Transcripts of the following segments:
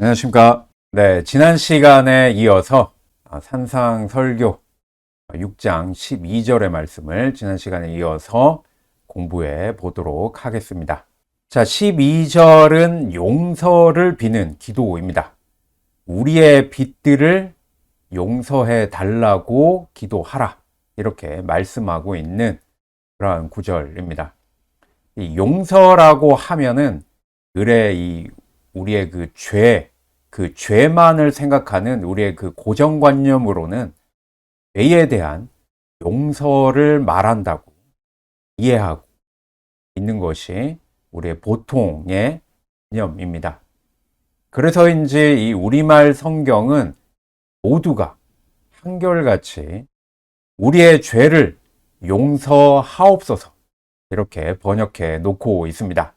안녕하십니까. 네, 지난 시간에 이어서 산상설교 6장 12절의 말씀을 지난 시간에 이어서 공부해 보도록 하겠습니다. 자, 12절은 용서를 비는 기도입니다. 우리의 빚들을 용서해 달라고 기도하라. 이렇게 말씀하고 있는 그러한 구절입니다. 이 용서라고 하면은 우리의 그 죄만을 생각하는 우리의 그 고정관념으로는 죄에 대한 용서를 말한다고 이해하고 있는 것이 우리의 보통의 개념입니다. 그래서인지 이 우리말 성경은 모두가 한결같이 우리의 죄를 용서하옵소서 이렇게 번역해 놓고 있습니다.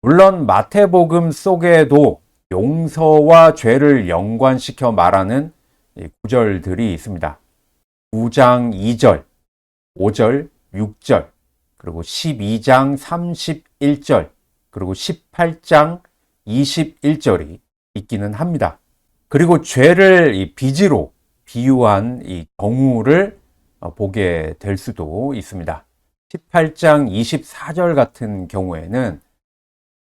물론 마태복음 속에도 용서와 죄를 연관시켜 말하는 구절들이 있습니다. 9장 2절, 5절, 6절, 그리고 12장 31절, 그리고 18장 21절이 있기는 합니다. 그리고 죄를 이 빚으로 비유한 이 경우를 보게 될 수도 있습니다. 18장 24절 같은 경우에는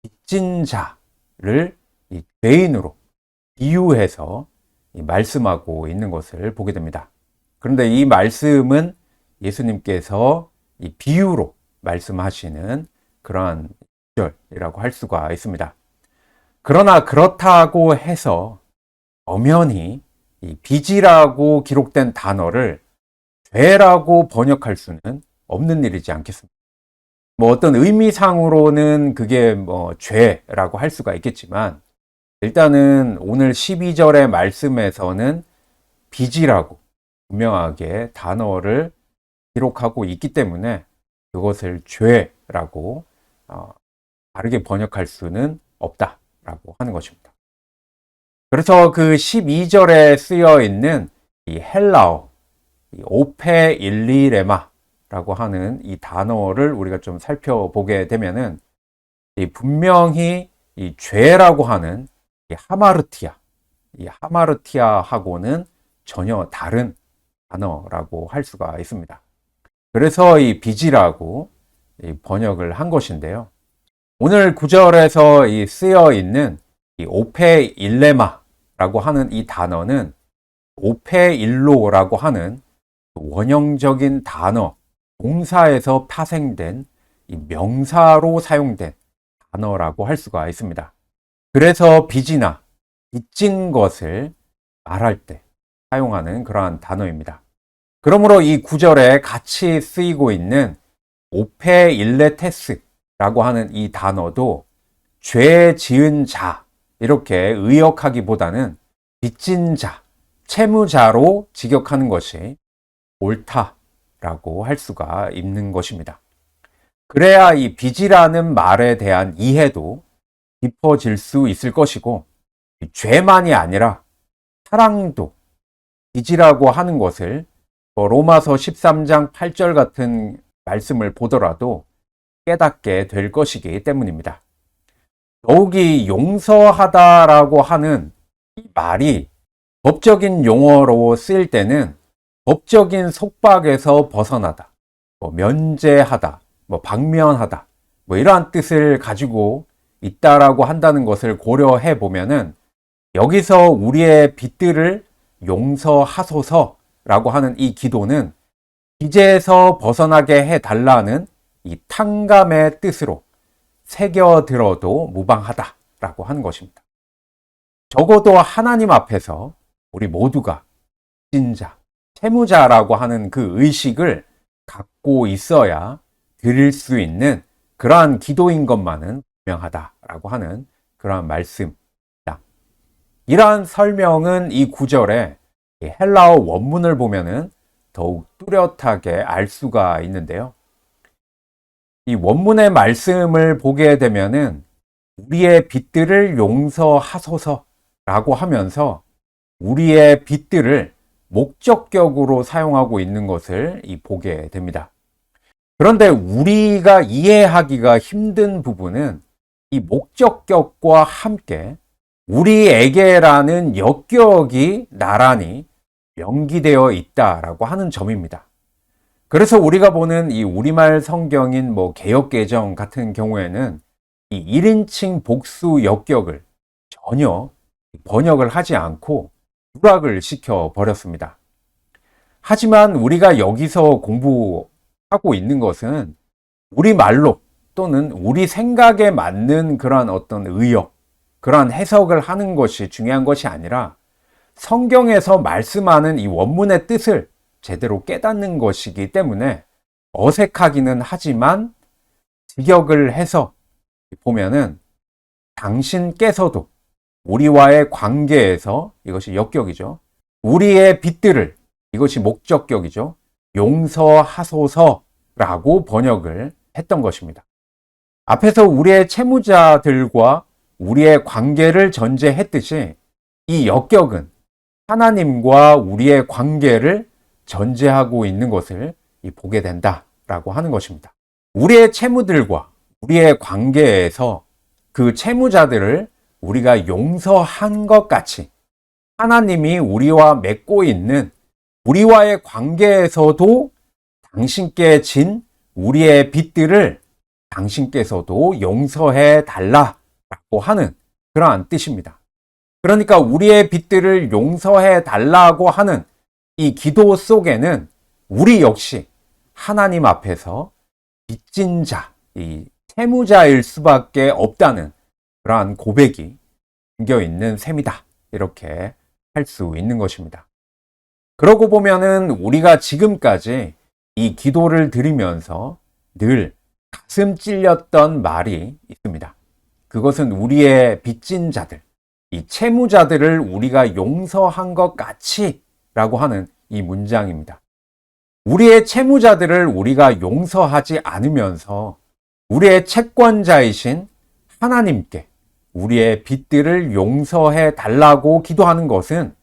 빚진 자를 이 죄인으로 비유해서 말씀하고 있는 것을 보게 됩니다. 그런데 이 말씀은 예수님께서 이 비유로 말씀하시는 그러한 구절이라고 할 수가 있습니다. 그러나 그렇다고 해서 엄연히 이 빚이라고 기록된 단어를 죄라고 번역할 수는 없는 일이지 않겠습니까? 어떤 의미상으로는 그게 죄라고 할 수가 있겠지만 일단은 오늘 12절의 말씀에서는 빚이라고 분명하게 단어를 기록하고 있기 때문에 그것을 죄라고 다르게 번역할 수는 없다라고 하는 것입니다. 그래서 그 12절에 쓰여 있는 이 헬라어 오페일리레마라고 하는 이 단어를 우리가 좀 살펴보게 되면은 분명히 이 죄라고 하는 이 하마르티아하고는 전혀 다른 단어라고 할 수가 있습니다. 그래서 이 빚이라고 번역을 한 것인데요. 오늘 구절에서 쓰여 있는 이 오페일레마라고 하는 이 단어는 오페일로라고 하는 원형적인 단어, 동사에서 파생된 이 명사로 사용된 단어라고 할 수가 있습니다. 그래서 빚이나 빚진 것을 말할 때 사용하는 그러한 단어입니다. 그러므로 이 구절에 같이 쓰이고 있는 오페일레테스라고 하는 이 단어도 죄 지은 자 이렇게 의역하기보다는 빚진 자, 채무자로 직역하는 것이 옳다라고 할 수가 있는 것입니다. 그래야 이 빚이라는 말에 대한 이해도 깊어질 수 있을 것이고 죄만이 아니라 사랑도 빚이라고 하는 것을 로마서 13장 8절 같은 말씀을 보더라도 깨닫게 될 것이기 때문입니다. 더욱이 용서하다라고 하는 이 말이 법적인 용어로 쓰일 때는 법적인 속박에서 벗어나다, 면제하다, 방면하다, 이러한 뜻을 가지고 있다라고 한다는 것을 고려해 보면은 여기서 우리의 빚들을 용서하소서라고 하는 이 기도는 빚에서 벗어나게 해달라는 이 탕감의 뜻으로 새겨들어도 무방하다라고 하는 것입니다. 적어도 하나님 앞에서 우리 모두가 빚진 자, 채무자라고 하는 그 의식을 갖고 있어야 드릴 수 있는 그러한 기도인 것만은 분명하다라고 하는 그러한 말씀입니다. 이러한 설명은 이 구절에 헬라어 원문을 보면은 더욱 뚜렷하게 알 수가 있는데요. 이 원문의 말씀을 보게 되면은 우리의 빚들을 용서하소서라고 하면서 우리의 빚들을 목적격으로 사용하고 있는 것을 보게 됩니다. 그런데 우리가 이해하기가 힘든 부분은 이 목적격과 함께 우리에게라는 역격이 나란히 명기되어 있다라고 하는 점입니다. 그래서 우리가 보는 이 우리말 성경인 개역개정 같은 경우에는 이 1인칭 복수 역격을 전혀 번역을 하지 않고 누락을 시켜 버렸습니다. 하지만 우리가 여기서 공부하고 있는 것은 우리말로 또는 우리 생각에 맞는 그러한 어떤 의역, 그러한 해석을 하는 것이 중요한 것이 아니라 성경에서 말씀하는 이 원문의 뜻을 제대로 깨닫는 것이기 때문에 어색하기는 하지만 직역을 해서 보면은 당신께서도 우리와의 관계에서, 이것이 역격이죠, 우리의 빚들을, 이것이 목적격이죠, 용서하소서라고 번역을 했던 것입니다. 앞에서 우리의 채무자들과 우리의 관계를 전제했듯이 이 역격은 하나님과 우리의 관계를 전제하고 있는 것을 보게 된다라고 하는 것입니다. 우리의 채무들과 우리의 관계에서 그 채무자들을 우리가 용서한 것 같이 하나님이 우리와 맺고 있는 우리와의 관계에서도 당신께 진 우리의 빚들을 당신께서도 용서해 달라라고 하는 그러한 뜻입니다. 그러니까 우리의 빚들을 용서해 달라고 하는 이 기도 속에는 우리 역시 하나님 앞에서 빚진 자, 이 채무자일 수밖에 없다는 그러한 고백이 담겨 있는 셈이다, 이렇게 할 수 있는 것입니다. 그러고 보면은 우리가 지금까지 이 기도를 드리면서 늘 가슴 찔렸던 말이 있습니다. 그것은 우리의 빚진 자들, 이 채무자들을 우리가 용서한 것 같이 라고 하는 이 문장입니다. 우리의 채무자들을 우리가 용서하지 않으면서 우리의 채권자이신 하나님께 우리의 빚들을 용서해 달라고 기도하는 것은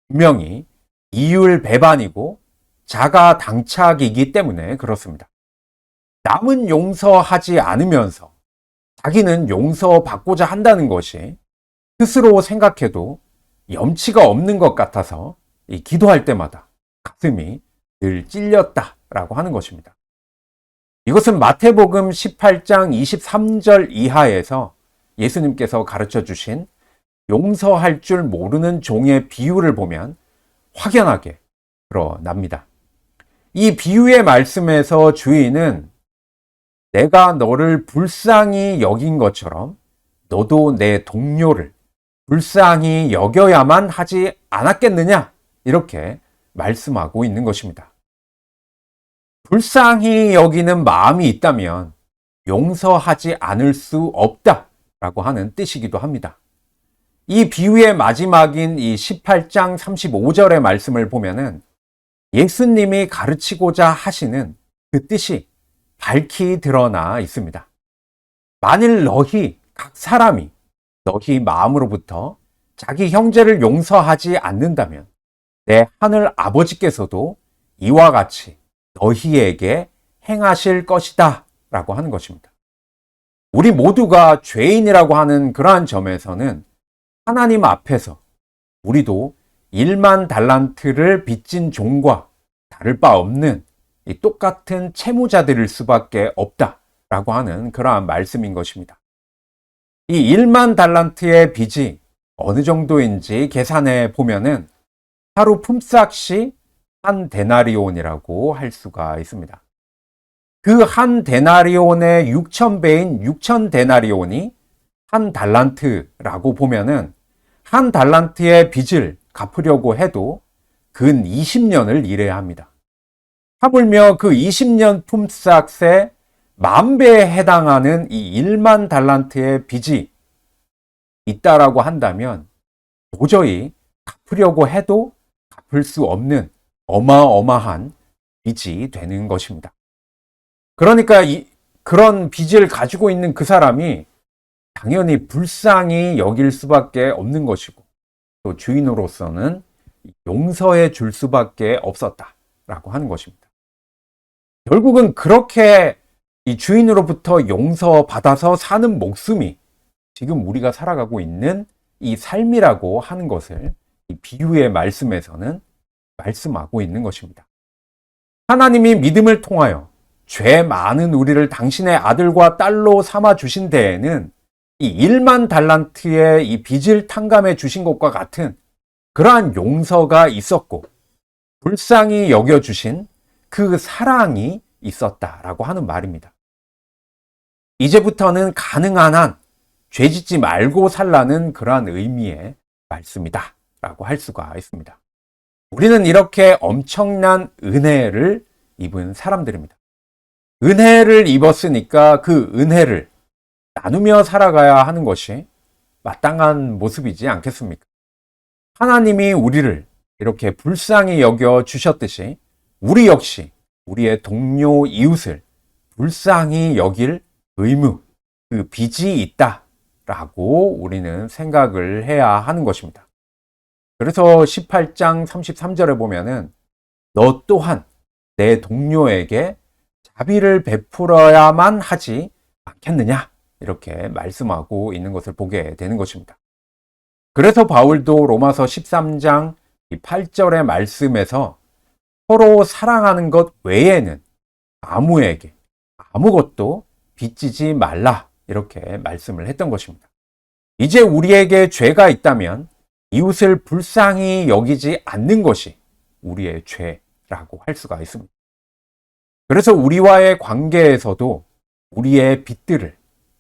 분명히 이율배반이고 자가당착이기 때문에 그렇습니다. 남은 용서하지 않으면서 자기는 용서받고자 한다는 것이 스스로 생각해도 염치가 없는 것 같아서 이 기도할 때마다 가슴이 늘 찔렸다라고 하는 것입니다. 이것은 마태복음 18장 23절 이하에서 예수님께서 가르쳐 주신 용서할 줄 모르는 종의 비유를 보면 확연하게 드러납니다. 이 비유의 말씀에서 주인은 내가 너를 불쌍히 여긴 것처럼 너도 내 동료를 불쌍히 여겨야만 하지 않았겠느냐, 이렇게 말씀하고 있는 것입니다. 불쌍히 여기는 마음이 있다면 용서하지 않을 수 없다라고 하는 뜻이기도 합니다. 이 비유의 마지막인 이 18장 35절의 말씀을 보면은 예수님이 가르치고자 하시는 그 뜻이 밝히 드러나 있습니다. 만일 너희 각 사람이 너희 마음으로부터 자기 형제를 용서하지 않는다면 내 하늘 아버지께서도 이와 같이 너희에게 행하실 것이다 라고 하는 것입니다. 우리 모두가 죄인이라고 하는 그러한 점에서는 하나님 앞에서 우리도 1만 달란트를 빚진 종과 다를 바 없는 이 똑같은 채무자들일 수밖에 없다라고 하는 그러한 말씀인 것입니다. 이 1만 달란트의 빚이 어느 정도인지 계산해 보면은 하루 품삯이 한 데나리온이라고 할 수가 있습니다. 그 한 데나리온의 6,000배인 6,000데나리온이 한 달란트라고 보면은 한 달란트의 빚을 갚으려고 해도 근 20년을 일해야 합니다. 하물며 그 20년 품삯의 10,000배에 해당하는 이 1만 달란트의 빚이 있다라고 한다면 도저히 갚으려고 해도 갚을 수 없는 어마어마한 빚이 되는 것입니다. 그러니까 그런 빚을 가지고 있는 그 사람이 당연히 불쌍히 여길 수밖에 없는 것이고 또 주인으로서는 용서해 줄 수밖에 없었다라고 하는 것입니다. 결국은 그렇게 이 주인으로부터 용서받아서 사는 목숨이 지금 우리가 살아가고 있는 이 삶이라고 하는 것을 이 비유의 말씀에서는 말씀하고 있는 것입니다. 하나님이 믿음을 통하여 죄 많은 우리를 당신의 아들과 딸로 삼아 주신 데에는 이 1만 달란트의 이 빚을 탕감해 주신 것과 같은 그러한 용서가 있었고 불쌍히 여겨주신 그 사랑이 있었다라고 하는 말입니다. 이제부터는 가능한 한 죄짓지 말고 살라는 그러한 의미의 말씀이다 라고 할 수가 있습니다. 우리는 이렇게 엄청난 은혜를 입은 사람들입니다. 은혜를 입었으니까 그 은혜를 나누며 살아가야 하는 것이 마땅한 모습이지 않겠습니까? 하나님이 우리를 이렇게 불쌍히 여겨 주셨듯이 우리 역시 우리의 동료 이웃을 불쌍히 여길 의무, 그 빚이 있다라고 우리는 생각을 해야 하는 것입니다. 그래서 18장 33절에 보면은 너 또한 내 동료에게 자비를 베풀어야만 하지 않겠느냐 이렇게 말씀하고 있는 것을 보게 되는 것입니다. 그래서 바울도 로마서 13장 8절의 말씀에서 서로 사랑하는 것 외에는 아무에게 아무것도 빚지지 말라 이렇게 말씀을 했던 것입니다. 이제 우리에게 죄가 있다면 이웃을 불쌍히 여기지 않는 것이 우리의 죄라고 할 수가 있습니다. 그래서 우리와의 관계에서도 우리의 빚들을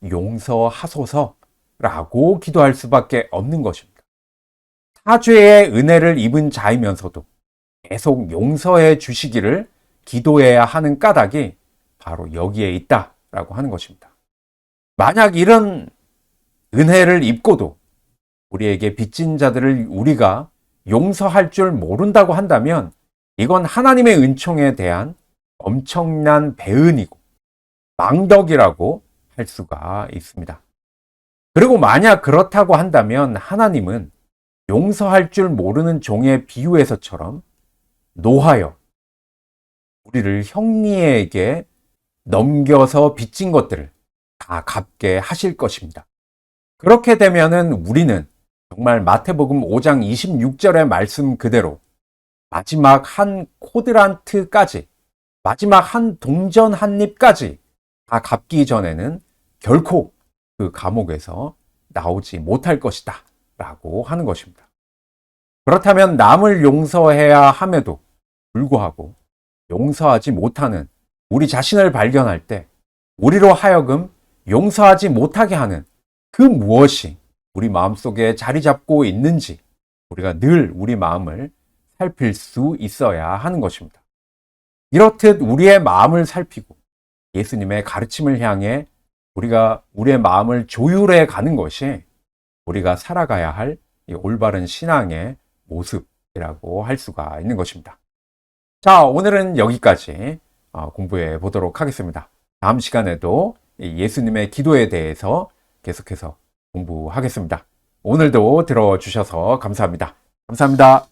용서하소서라고 기도할 수밖에 없는 것입니다. 타죄의 은혜를 입은 자이면서도 계속 용서해 주시기를 기도해야 하는 까닭이 바로 여기에 있다라고 하는 것입니다. 만약 이런 은혜를 입고도 우리에게 빚진 자들을 우리가 용서할 줄 모른다고 한다면 이건 하나님의 은총에 대한 엄청난 배은이고 망덕이라고 할 수가 있습니다. 그리고 만약 그렇다고 한다면 하나님은 용서할 줄 모르는 종의 비유에서처럼 노하여 우리를 형리에게 넘겨서 빚진 것들을 다 갚게 하실 것입니다. 그렇게 되면은 우리는 정말 마태복음 5장 26절의 말씀 그대로 마지막 한 쿼드란트까지, 마지막 한 동전 한 입까지 다 갚기 전에는 결코 그 감옥에서 나오지 못할 것이다 라고 하는 것입니다. 그렇다면 남을 용서해야 함에도 불구하고 용서하지 못하는 우리 자신을 발견할 때 우리로 하여금 용서하지 못하게 하는 그 무엇이 우리 마음속에 자리 잡고 있는지 우리가 늘 우리 마음을 살필 수 있어야 하는 것입니다. 이렇듯 우리의 마음을 살피고 예수님의 가르침을 향해 우리가 우리의 마음을 조율해 가는 것이 우리가 살아가야 할 이 올바른 신앙의 모습이라고 할 수가 있는 것입니다. 자, 오늘은 여기까지 공부해 보도록 하겠습니다. 다음 시간에도 예수님의 기도에 대해서 계속해서 공부하겠습니다. 오늘도 들어주셔서 감사합니다. 감사합니다.